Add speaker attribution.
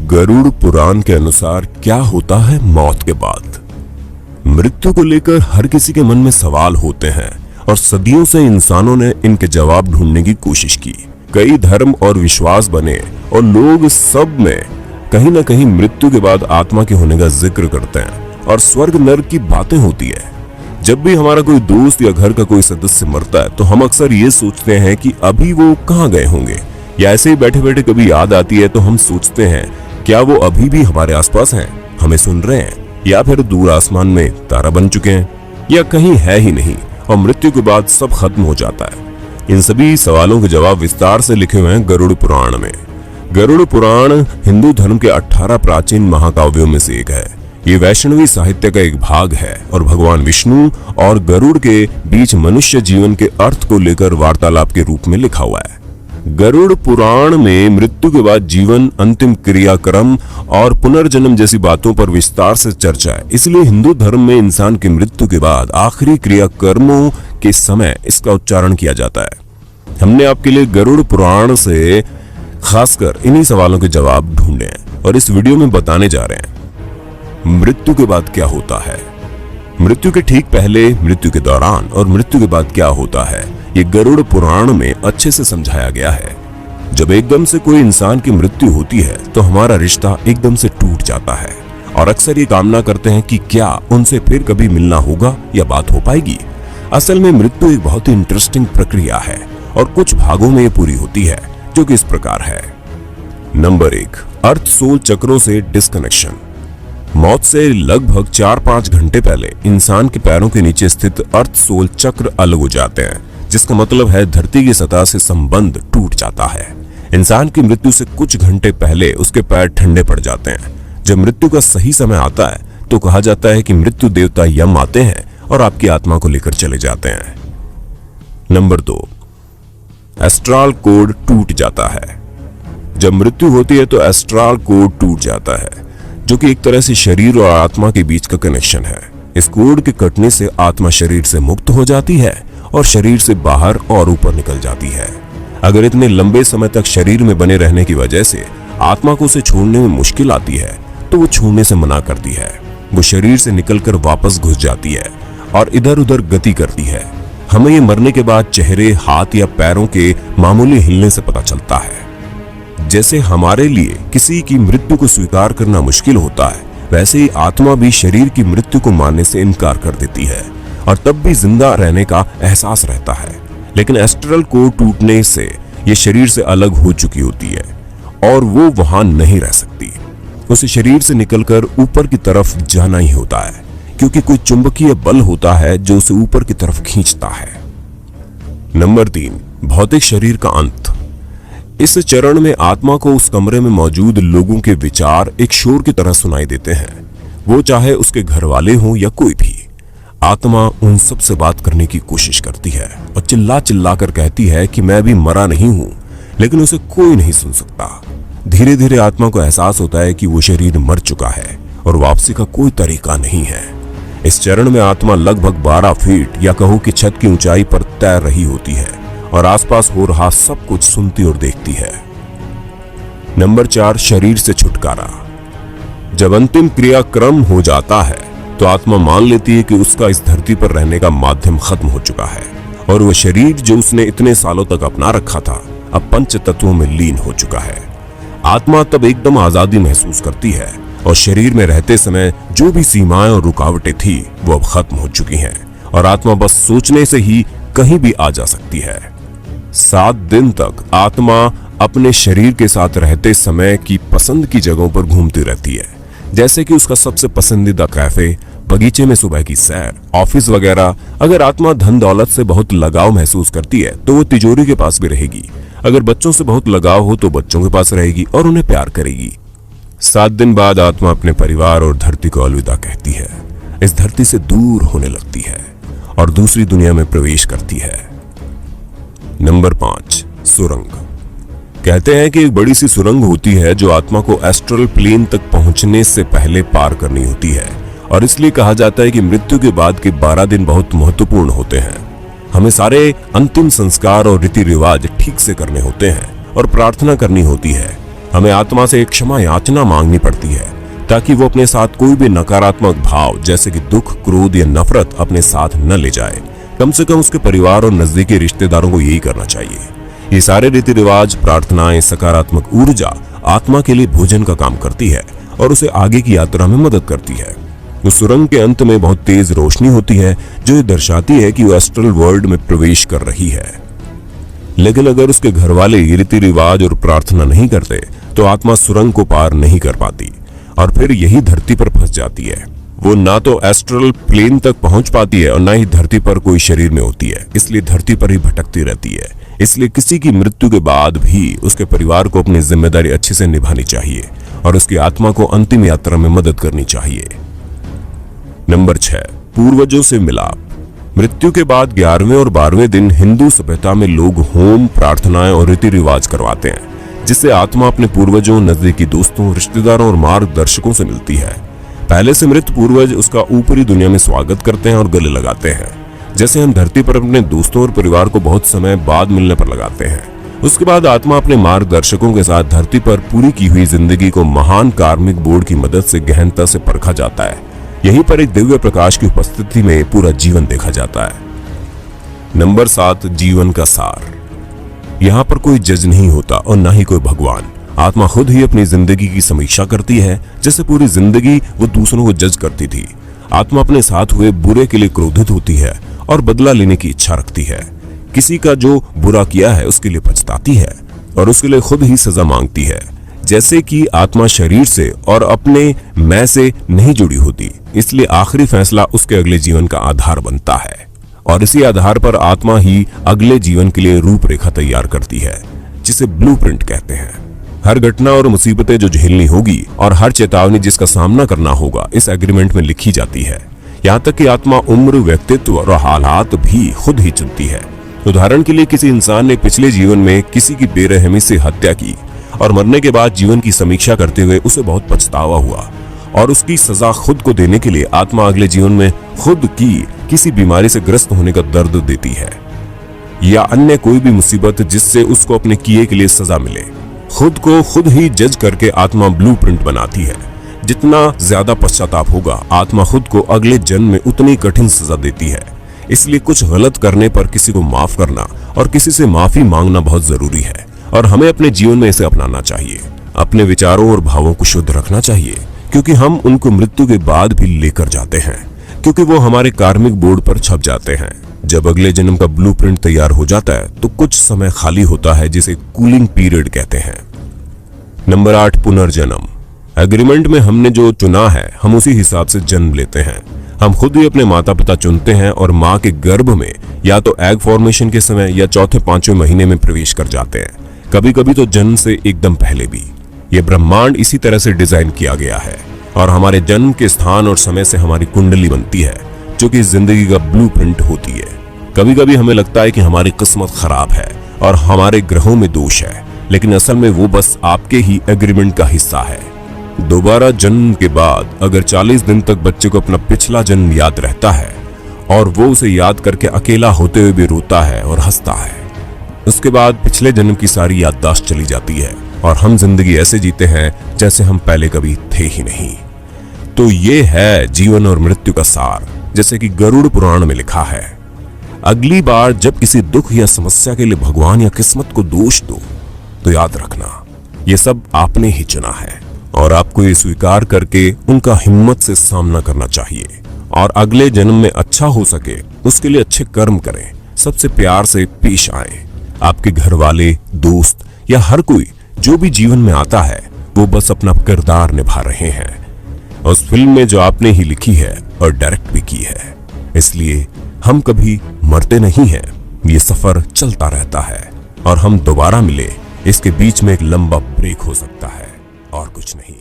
Speaker 1: गरुड़ पुराण के अनुसार क्या होता है मौत के बाद। मृत्यु को लेकर हर किसी के मन में सवाल होते हैं और सदियों से इंसानों ने इनके जवाब ढूंढने की कोशिश की। कई धर्म और विश्वास बने और लोग सब में कहीं ना कहीं मृत्यु के बाद आत्मा के होने का जिक्र करते हैं और स्वर्ग नरक की बातें होती है। जब भी हमारा कोई दोस्त या घर का कोई सदस्य मरता है तो हम अक्सर ये सोचते हैं कि अभी वो कहाँ गए होंगे, या ऐसे ही बैठे बैठे कभी याद आती है तो हम सोचते हैं क्या वो अभी भी हमारे आसपास हैं, हमें सुन रहे हैं, या फिर दूर आसमान में तारा बन चुके हैं, या कहीं है ही नहीं और मृत्यु के बाद सब खत्म हो जाता है। इन सभी सवालों के जवाब विस्तार से लिखे हुए हैं गरुड़ पुराण में। गरुड़ पुराण हिंदू धर्म के 18 प्राचीन महाकाव्यों में से एक है। ये वैष्णवी साहित्य का एक भाग है और भगवान विष्णु और गरुड़ के बीच मनुष्य जीवन के अर्थ को लेकर वार्तालाप के रूप में लिखा हुआ है। गरुड़ पुराण में मृत्यु के बाद जीवन, अंतिम क्रियाक्रम और पुनर्जन्म जैसी बातों पर विस्तार से चर्चा है। इसलिए हिंदू धर्म में इंसान की मृत्यु के बाद आखिरी क्रियाकर्मों के समय इसका उच्चारण किया जाता है। हमने आपके लिए गरुड़ पुराण से खासकर इन्हीं सवालों के जवाब ढूंढे हैं और इस वीडियो में बताने जा रहे हैं। मृत्यु के बाद क्या होता है, मृत्यु के ठीक पहले, मृत्यु के दौरान और मृत्यु के बाद क्या होता है, ये गरुड़ पुराण में अच्छे से समझाया गया है। जब एकदम से कोई इंसान की मृत्यु होती है तो हमारा रिश्ता एकदम से टूट जाता है और अक्सर ये कामना करते हैं कि क्या उनसे फिर कभी मिलना होगा या बात हो पाएगी। असल में मृत्यु एक बहुत ही इंटरेस्टिंग प्रक्रिया है और कुछ भागों में ये पूरी होती है, जो कि इस प्रकार है। नंबर 1, अर्थ सोल चक्रों से डिस्कनेक्शन। मौत से लगभग 4-5 घंटे पहले इंसान के पैरों के नीचे स्थित अर्थ सोल चक्र अलग हो जाते हैं, जिसका मतलब है धरती की सतह से संबंध टूट जाता है। इंसान की मृत्यु से कुछ घंटे पहले उसके पैर ठंडे पड़ जाते हैं। जब मृत्यु का सही समय आता है तो कहा जाता है कि मृत्यु देवता यम आते हैं और आपकी आत्मा को लेकर चले जाते हैं। नंबर 2, एस्ट्रल कोड टूट जाता है। जब मृत्यु होती है तो एस्ट्रल कोड टूट जाता है, जो कि एक तरह से शरीर और आत्मा के बीच का कनेक्शन है। इस कोड के कटने से आत्मा शरीर से मुक्त हो जाती है और शरीर से बाहर और ऊपर निकल जाती है। अगर इतने लंबे समय तक शरीर में बने रहने की वजह से आत्मा को उसे छोड़ने में मुश्किल आती है तो वो छोड़ने से मना करती है। वो शरीर से निकलकर वापस घुस जाती है और इधर उधर गति करती है। हमें ये मरने के बाद चेहरे, हाथ या पैरों के मामूली हिलने से पता चलता है। जैसे हमारे लिए किसी की मृत्यु को स्वीकार करना मुश्किल होता है, वैसे ही आत्मा भी शरीर की मृत्यु को मानने से इनकार कर देती है और तब भी जिंदा रहने का एहसास रहता है। लेकिन एस्ट्रल कोड टूटने से ये शरीर से अलग हो चुकी होती है और वो वहां नहीं रह सकती। उसे शरीर से निकलकर ऊपर की तरफ जाना ही होता है, क्योंकि कोई चुंबकीय बल होता है जो उसे ऊपर की तरफ खींचता है। नंबर 3, भौतिक शरीर का अंत। इस चरण में आत्मा को उस कमरे में मौजूद लोगों के विचार एक शोर की तरह सुनाई देते हैं, वो चाहे उसके घर वाले हों या कोई भी। आत्मा उन सब से बात करने की कोशिश करती है और चिल्ला चिल्ला कर कहती है कि मैं भी मरा नहीं हूं, लेकिन उसे कोई नहीं सुन सकता। धीरे धीरे आत्मा को एहसास होता है कि वो शरीर मर चुका है और वापसी का कोई तरीका नहीं है। इस चरण में आत्मा लगभग 12 फीट या कहो कि छत की ऊंचाई पर तैर रही होती है और आसपास हो रहा सब कुछ सुनती और देखती है। नंबर 4, शरीर से छुटकारा। जब अंतिम क्रियाक्रम हो जाता है तो आत्मा मान लेती है कि उसका इस धरती पर रहने का माध्यम खत्म हो चुका है और वह शरीर जो उसने इतने सालों तक अपना रखा था अब पंच तत्वों में लीन हो चुका है। आत्मा तब एकदम आजादी महसूस करती है और शरीर में रहते समय जो भी सीमाएं और रुकावटें थी वो अब खत्म हो चुकी हैं और आत्मा बस सोचने से ही कहीं भी आ जा सकती है। 7 दिन तक आत्मा अपने शरीर के साथ रहते समय की पसंद की जगहों पर घूमती रहती है, जैसे कि उसका सबसे पसंदीदा कैफे, बगीचे में सुबह की सैर, ऑफिस वगैरह। अगर आत्मा धन दौलत से बहुत लगाव महसूस करती है तो वो तिजोरी के पास भी रहेगी। अगर बच्चों से बहुत लगाव हो तो बच्चों के पास रहेगी और उन्हें प्यार करेगी। 7 दिन बाद आत्मा अपने परिवार और धरती को अलविदा कहती है, इस धरती से दूर होने लगती है और दूसरी दुनिया में प्रवेश करती है। नंबर 5, सुरंग। कहते हैं कि एक बड़ी सी सुरंग होती है जो आत्मा को एस्ट्रल प्लेन तक पहुंचने से पहले पार करनी होती है और इसलिए कहा जाता है कि मृत्यु के बाद के 12 दिन बहुत महत्वपूर्ण होते हैं। हमें सारे अंतिम संस्कार और रीति रिवाज ठीक से करने होते हैं और प्रार्थना करनी होती है हमें आत्मा से एक क्षमा याचना मांगनी पड़ती है ताकि वो अपने साथ कोई भी नकारात्मक भाव जैसे कि दुख, क्रोध या नफरत अपने साथ न ले जाए। कम से कम उसके परिवार और नजदीकी रिश्तेदारों को यही करना चाहिए। ये सारे रीति रिवाज, प्रार्थनाएं, सकारात्मक ऊर्जा आत्मा के लिए भोजन का काम करती है और उसे आगे की यात्रा में मदद करती है। उस सुरंग के अंत में बहुत तेज रोशनी होती है जो ये दर्शाती है कि वो एस्ट्रल वर्ल्ड में प्रवेश कर रही है। लेकिन अगर उसके घर वाले रीति रिवाज और प्रार्थना नहीं करते तो आत्मा सुरंग को पार नहीं कर पाती और फिर यही धरती पर फंस जाती है। वो ना तो एस्ट्रल प्लेन तक पहुंच पाती है और ना ही धरती पर कोई शरीर में होती है, इसलिए धरती पर ही भटकती रहती है। इसलिए किसी की मृत्यु के बाद भी उसके परिवार को अपनी जिम्मेदारी अच्छे से निभानी चाहिए और उसकी आत्मा को अंतिम यात्रा में मदद करनी चाहिए। नंबर 6, पूर्वजों से मिलाप। मृत्यु के बाद 11वें और 12वें दिन हिंदू सभ्यता में लोग होम, प्रार्थनाएं और रीति रिवाज करवाते हैं, जिससे आत्मा अपने पूर्वजों, नजदीकी दोस्तों, रिश्तेदारों और मार्गदर्शकों से मिलती है। पहले से मृत पूर्वज उसका ऊपरी दुनिया में स्वागत करते हैं और गले लगाते हैं, जैसे हम धरती पर अपने दोस्तों और परिवार को बहुत समय बाद मिलने पर लगाते हैं। उसके बाद आत्मा अपने मार्गदर्शकों के साथ धरती पर पूरी की हुई जिंदगी को महान कार्मिक बोर्ड की मदद से गहनता से परखा जाता है। यहीं पर एक दिव्य प्रकाश की उपस्थिति में पूरा जीवन देखा जाता है। नंबर 7, जीवन का सार। यहाँ पर कोई जज नहीं होता और ना ही कोई भगवान। आत्मा खुद ही अपनी जिंदगी की समीक्षा करती है, जैसे पूरी जिंदगी वो दूसरों को जज करती थी। आत्मा अपने साथ हुए बुरे के लिए क्रोधित होती है और बदला लेने की इच्छा रखती है। किसी का जो बुरा किया है उसके लिए पछताती है और उसके लिए खुद ही सजा मांगती है। जैसे कि आत्मा शरीर से और अपने मैं से नहीं जुड़ी होती, इसलिए आखिरी फैसला उसके अगले जीवन का आधार बनता है और इसी आधार पर आत्मा ही अगले जीवन के लिए रूपरेखा तैयार करती है, जिसे ब्लूप्रिंट कहते हैं। हर घटना और मुसीबतें जो झेलनी होगी और हर चेतावनी जिसका सामना करना होगा इस एग्रीमेंट में लिखी जाती है। यहाँ तक कि आत्मा उम्र, व्यक्तित्व और हालात भी खुद ही चुनती है। उदाहरण के लिए किसी इंसान ने पिछले जीवन में किसी की बेरहमी से हत्या की और मरने के बाद जीवन की समीक्षा करते हुए उसे बहुत पछतावा हुआ और उसकी सजा खुद को देने के लिए आत्मा अगले जीवन में खुद की किसी बीमारी से ग्रस्त होने का दर्द देती है या अन्य कोई भी मुसीबत जिससे उसको अपने किए के लिए सजा मिले। खुद को खुद ही जज करके आत्मा ब्लूप्रिंट बनाती है। जितना ज्यादा पश्चाताप होगा, आत्मा खुद को अगले जन्म में उतनी कठिन सजा देती है। इसलिए कुछ गलत करने पर किसी को माफ करना और किसी से माफी मांगना बहुत जरूरी है और हमें अपने जीवन में इसे अपनाना चाहिए। अपने विचारों और भावों को शुद्ध रखना चाहिए क्योंकि हम उनको मृत्यु के बाद भी लेकर जाते हैं, क्योंकि वो हमारे कार्मिक बोर्ड पर छप जाते हैं। जब अगले जन्म का ब्लूप्रिंट तैयार हो जाता है तो कुछ समय खाली होता है, जिसे कूलिंग पीरियड कहते हैं। नंबर 8, पुनर्जन्म। एग्रीमेंट में हमने जो चुना है हम उसी हिसाब से जन्म लेते हैं। हम खुद ही अपने माता पिता चुनते हैं और माँ के गर्भ में या तो एग फॉर्मेशन के समय या चौथे 5वें महीने में प्रवेश कर जाते हैं, कभी कभी तो जन्म से एकदम पहले भी। ये ब्रह्मांड इसी तरह से डिजाइन किया गया है और हमारे जन्म के स्थान और समय से हमारी कुंडली बनती है, जो कि जिंदगी का ब्लूप्रिंट होती है। कभी कभी हमें लगता है कि हमारी किस्मत खराब है और हमारे ग्रहों में दोष है, लेकिन असल में वो बस आपके ही एग्रीमेंट का हिस्सा है। दोबारा जन्म के बाद अगर 40 दिन तक बच्चे को अपना पिछला जन्म याद रहता है और वो उसे याद करके अकेला होते हुए भी रोता है और हंसता है, उसके बाद पिछले जन्म की सारी याददाश्त चली जाती है और हम जिंदगी ऐसे जीते हैं जैसे हम पहले कभी थे ही नहीं। तो ये है जीवन और मृत्यु का सार, जैसे कि गरुड़ पुराण में लिखा है। अगली बार जब किसी दुख या समस्या के लिए भगवान या किस्मत को दोष दो तो याद रखना ये सब आपने ही चुना है और आपको ये स्वीकार करके उनका हिम्मत से सामना करना चाहिए और अगले जन्म में अच्छा हो सके उसके लिए अच्छे कर्म करें, सबसे प्यार से पेश आए। आपके घर वाले, दोस्त या हर कोई जो भी जीवन में आता है वो बस अपना किरदार निभा रहे हैं उस फिल्म में जो आपने ही लिखी है और डायरेक्ट भी की है। इसलिए हम कभी मरते नहीं हैं, ये सफर चलता रहता है और हम दोबारा मिले इसके बीच में एक लंबा ब्रेक हो सकता है और कुछ नहीं।